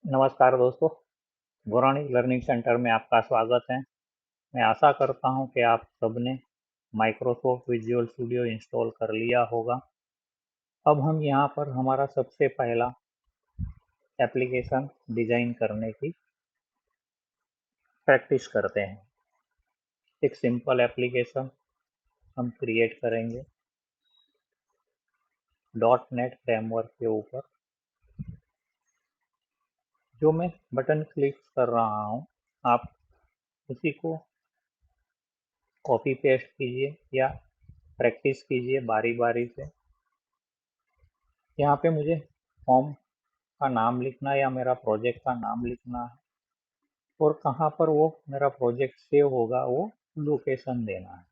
नमस्कार दोस्तों, गौराणी learning centre में आपका स्वागत है। मैं आशा करता हूं कि आप सबने माइक्रोसॉफ्ट विजुअल स्टूडियो इंस्टॉल कर लिया होगा। अब हम यहां पर हमारा सबसे पहला एप्लीकेशन डिजाइन करने की प्रैक्टिस करते हैं। एक सिंपल एप्लीकेशन हम क्रिएट करेंगे डॉट नेट फ्रेमवर्क के ऊपर। जो मैं बटन क्लिक कर रहा हूं, आप उसी को कॉपी पेस्ट कीजिए या प्रैक्टिस कीजिए बारी बारी से। यहाँ पे मुझे फॉर्म का नाम लिखना है या मेरा प्रोजेक्ट का नाम लिखना है, और कहाँ पर वो मेरा प्रोजेक्ट सेव होगा वो लोकेशन देना है।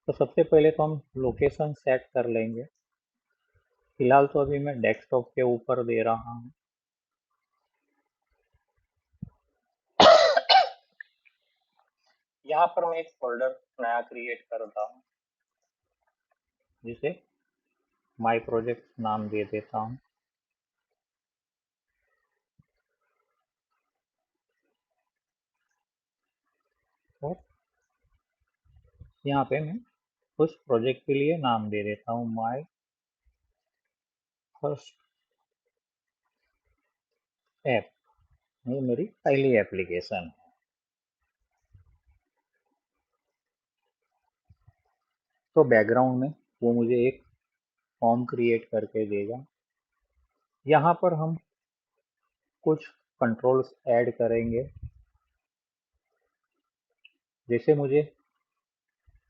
तो सबसे पहले तो हम लोकेशन सेट कर लेंगे। फिलहाल तो अभी मैं डेस्कटॉप के ऊपर दे रहा हूँ। यहाँ पर मैं एक फोल्डर नया क्रिएट करता हूँ जिसे माई प्रोजेक्ट नाम दे देता हूँ। और यहाँ पे मैं उस प्रोजेक्ट के लिए नाम दे देता हूँ माई फर्स्ट ऐप। ये मेरी पहली एप्लीकेशन है। तो बैकग्राउंड में वो मुझे एक फॉर्म क्रिएट करके देगा। यहाँ पर हम कुछ कंट्रोल्स ऐड करेंगे। जैसे मुझे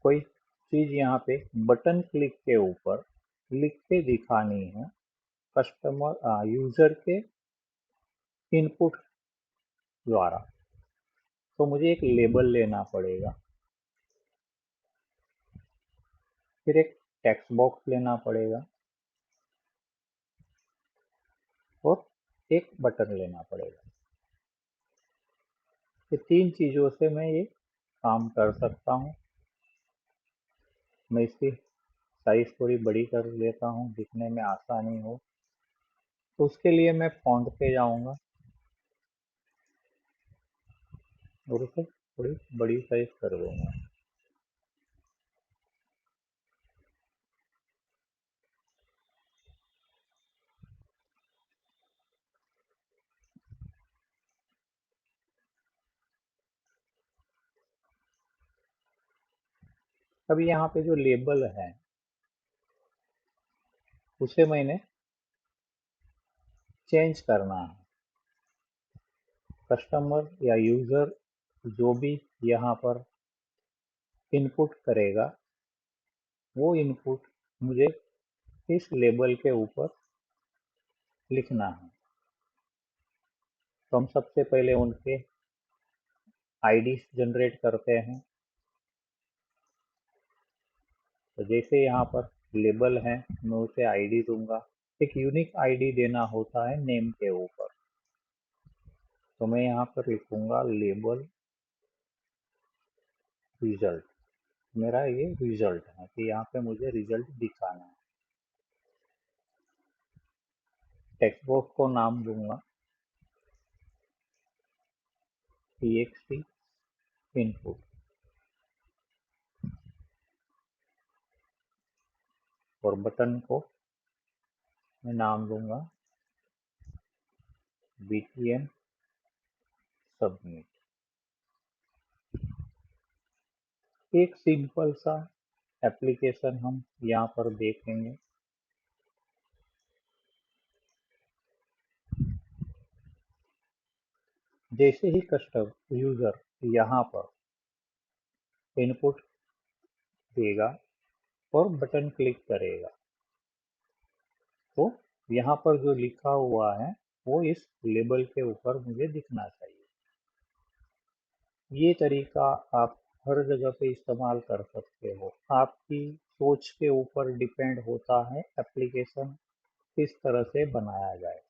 कोई चीज़ यहाँ पे बटन क्लिक के ऊपर लिख के दिखानी है कस्टमर यूज़र के इनपुट द्वारा, तो मुझे एक लेबल लेना पड़ेगा। फिर एक टेक्स्ट बॉक्स लेना पड़ेगा और एक बटन लेना पड़ेगा। ये तीन चीज़ों से मैं ये काम कर सकता हूँ। मैं इसकी साइज थोड़ी बड़ी कर लेता हूँ, दिखने में आसानी हो। तो उसके लिए मैं फॉन्ट पे जाऊँगा और उसे थोड़ी बड़ी साइज कर दूंगा। अभी यहाँ पे जो लेबल है उसे मैंने चेंज करना है। कस्टमर या यूज़र जो भी यहाँ पर इनपुट करेगा, वो इनपुट मुझे इस लेबल के ऊपर लिखना है। तो हम सबसे पहले उनके आईडी जनरेट करते हैं। तो जैसे यहाँ पर लेबल है, मैं उसे आईडी दूंगा। एक यूनिक आईडी देना होता है नेम के ऊपर। तो मैं यहाँ पर लिखूंगा लेबल रिजल्ट। मेरा ये रिजल्ट है कि यहाँ पे मुझे रिजल्ट दिखाना है। टेक्स्ट बॉक्स को नाम दूंगा txt इनपुट, और बटन को मैं नाम दूंगा btn सबमिट। एक सिंपल सा एप्लीकेशन हम यहाँ पर देखेंगे। जैसे ही कस्टमर यूजर यहाँ पर इनपुट देगा और बटन क्लिक करेगा, तो यहाँ पर जो लिखा हुआ है वो इस लेबल के ऊपर मुझे दिखना चाहिए। ये तरीका आप हर जगह पे इस्तेमाल कर सकते हो। आपकी सोच के ऊपर डिपेंड होता है एप्लीकेशन किस तरह से बनाया जाए।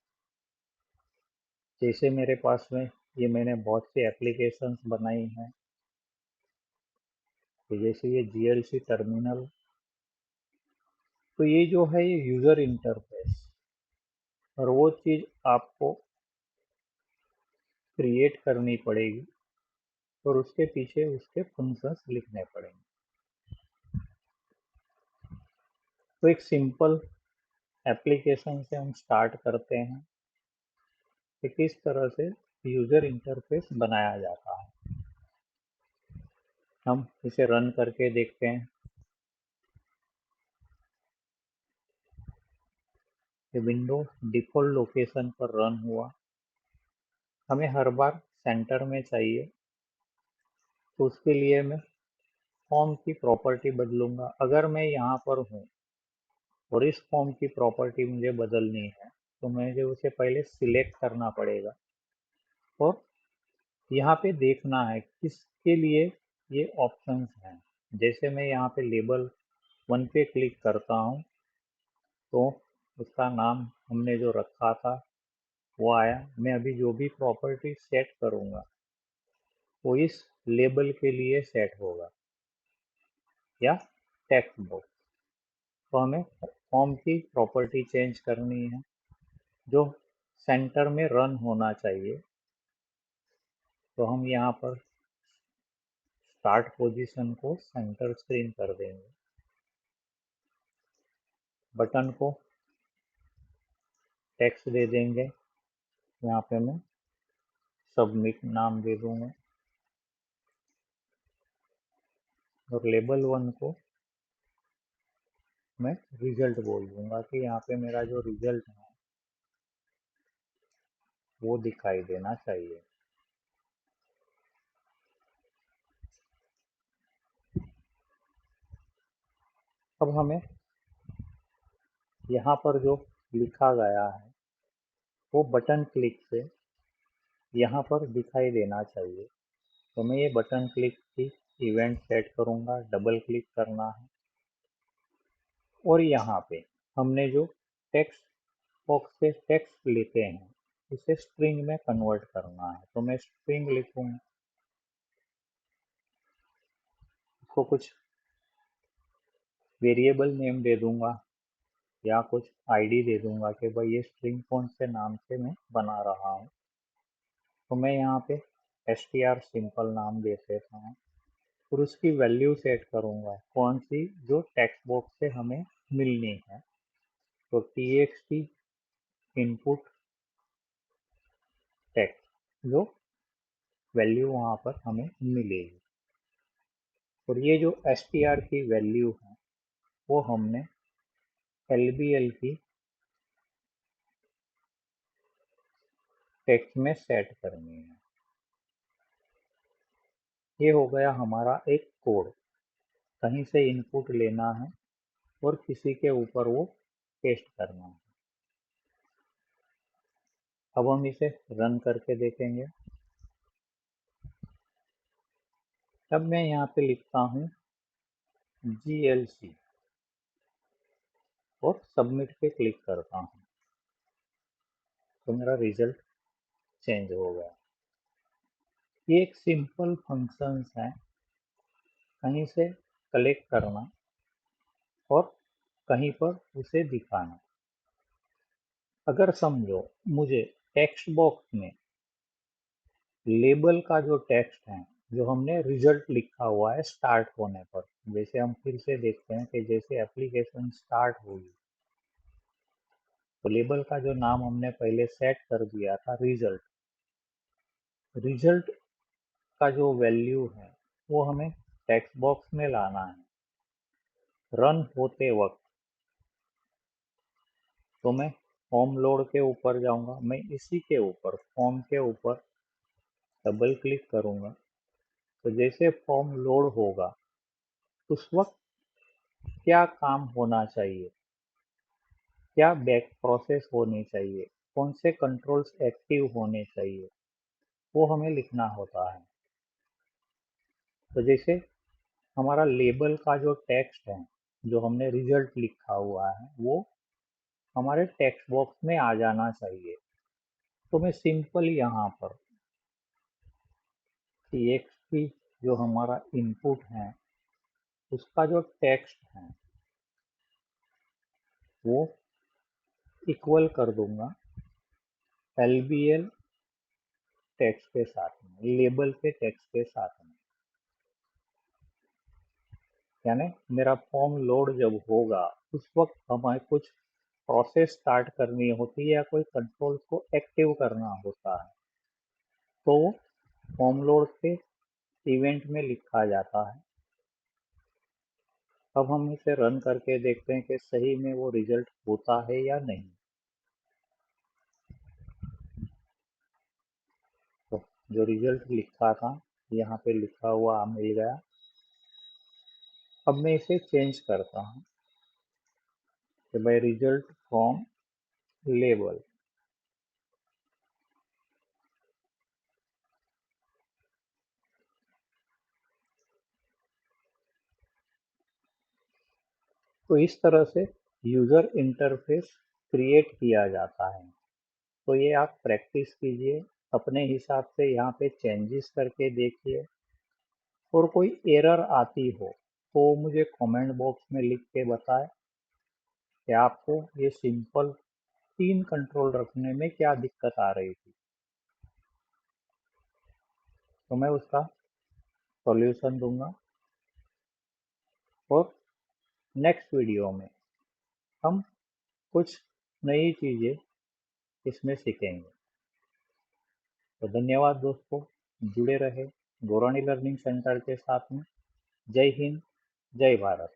जैसे मेरे पास में ये मैंने बहुत सी एप्लीकेशंस बनाई हैं। तो जैसे ये जीएलसी टर्मिनल, तो ये जो है ये यूज़र इंटरफेस, और वो चीज़ आपको क्रिएट करनी पड़ेगी और उसके पीछे उसके फंक्शंस लिखने पड़ेंगे। तो एक सिंपल एप्लीकेशन से हम स्टार्ट करते हैं कि किस तरह से यूजर इंटरफेस बनाया जाता है। हम इसे रन करके देखते हैं कि विंडो डिफ़ॉल्ट लोकेशन पर रन हुआ। हमें हर बार सेंटर में चाहिए, तो उसके लिए मैं फॉर्म की प्रॉपर्टी बदलूंगा। अगर मैं यहाँ पर हूँ और इस फॉर्म की प्रॉपर्टी मुझे बदलनी है, तो मुझे उसे पहले सिलेक्ट करना पड़ेगा और यहाँ पे देखना है किसके लिए ये ऑप्शंस हैं। जैसे मैं यहाँ पे लेबल 1 पे क्लिक करता हूँ, तो उसका नाम हमने जो रखा था वो आया। मैं अभी जो भी प्रॉपर्टी सेट करूँगा वो इस लेबल के लिए सेट होगा या टेक्स्ट बॉक्स। तो हमें फॉर्म की प्रॉपर्टी चेंज करनी है जो सेंटर में रन होना चाहिए। तो हम यहाँ पर स्टार्ट पोजीशन को सेंटर स्क्रीन कर देंगे, बटन को टेक्स्ट दे देंगे। यहाँ पे मैं सबमिट नाम दे दूंगा और लेबल 1 को मैं रिजल्ट बोल दूंगा कि यहाँ पे मेरा जो रिजल्ट है वो दिखाई देना चाहिए। अब हमें यहाँ पर जो लिखा गया है वो बटन क्लिक से यहाँ पर दिखाई देना चाहिए। तो मैं ये बटन क्लिक की इवेंट सेट करूँगा, डबल क्लिक करना है और यहाँ पे हमने जो टेक्स्ट बॉक्स से टेक्स्ट लेते हैं इसे स्ट्रिंग में कन्वर्ट करना है। तो मैं स्ट्रिंग लिखूँगा, उसको कुछ वेरिएबल नेम दे दूंगा या कुछ आईडी दे दूंगा कि भाई ये स्ट्रिंग कौन से नाम से मैं बना रहा हूँ। तो मैं यहाँ पे str सिंपल नाम दे देता हूँ और उसकी वैल्यू सेट करूँगा कौन सी जो टेक्स्ट बॉक्स से हमें मिलनी है। तो txt इनपुट टेक्स्ट जो वैल्यू वहाँ पर हमें मिलेगी और ये जो str की वैल्यू है वो हमने lbl की टेक्स्ट में सेट करनी है। ये हो गया हमारा एक कोड। कहीं से इनपुट लेना है और किसी के ऊपर वो पेस्ट करना है। अब हम इसे रन करके देखेंगे। अब मैं यहाँ पे लिखता हूँ GLC और सबमिट पे क्लिक करता हूँ, तो मेरा रिजल्ट चेंज हो गया। ये एक सिंपल फंक्शंस है, कहीं से कलेक्ट करना और कहीं पर उसे दिखाना। अगर समझो मुझे टेक्स्ट बॉक्स में लेबल का जो टेक्स्ट है जो हमने रिजल्ट लिखा हुआ है स्टार्ट होने पर, जैसे हम फिर से देखते हैं कि जैसे एप्लीकेशन स्टार्ट होगी तो लेबल का जो नाम हमने पहले सेट कर दिया था रिजल्ट, रिजल्ट का जो वैल्यू है वो हमें टेक्स्ट बॉक्स में लाना है। रन होते वक्त तो मैं फॉर्म लोड के ऊपर जाऊंगा, मैं इसी के ऊपर फॉर्म के ऊपर डबल क्लिक करूंगा। तो जैसे फॉर्म लोड होगा उस वक्त क्या काम होना चाहिए, क्या बैक प्रोसेस होनी चाहिए, कौन से कंट्रोल्स एक्टिव होने चाहिए, वो हमें लिखना होता है। तो जैसे हमारा लेबल का जो टेक्स्ट है जो हमने रिजल्ट लिखा हुआ है वो हमारे टेक्स्ट बॉक्स में आ जाना चाहिए। तो मैं सिंपल यहाँ पर txt जो हमारा इनपुट है उसका जो टेक्स्ट है वो इक्वल कर दूंगा lbl टेक्स्ट के साथ में, लेबल के टेक्स्ट के साथ में। यानी मेरा फॉर्म लोड जब होगा उस वक्त हमें कुछ प्रोसेस स्टार्ट करनी होती है या कोई कंट्रोल को एक्टिव करना होता है, तो फॉर्म लोड के इवेंट में लिखा जाता है। अब हम इसे रन करके देखते हैं कि सही में वो रिजल्ट होता है या नहीं। तो जो रिजल्ट लिखा था यहाँ पे लिखा हुआ मिल गया। अब मैं इसे चेंज करता हूँ कि भाई रिजल्ट फ्रॉम लेबल। तो इस तरह से यूजर इंटरफेस क्रिएट किया जाता है। तो ये आप प्रैक्टिस कीजिए, अपने हिसाब से यहाँ पे चेंजेस करके देखिए, और कोई एरर आती हो तो मुझे कमेंट बॉक्स में लिख के बताएं कि आपको ये सिंपल 3 कंट्रोल रखने में क्या दिक्कत आ रही थी, तो मैं उसका सॉल्यूशन दूंगा। और नेक्स्ट वीडियो में हम कुछ नई चीज़ें इसमें सीखेंगे। तो धन्यवाद दोस्तों, जुड़े रहे गौराणी लर्निंग सेंटर के साथ में। जय हिंद, जय भारत।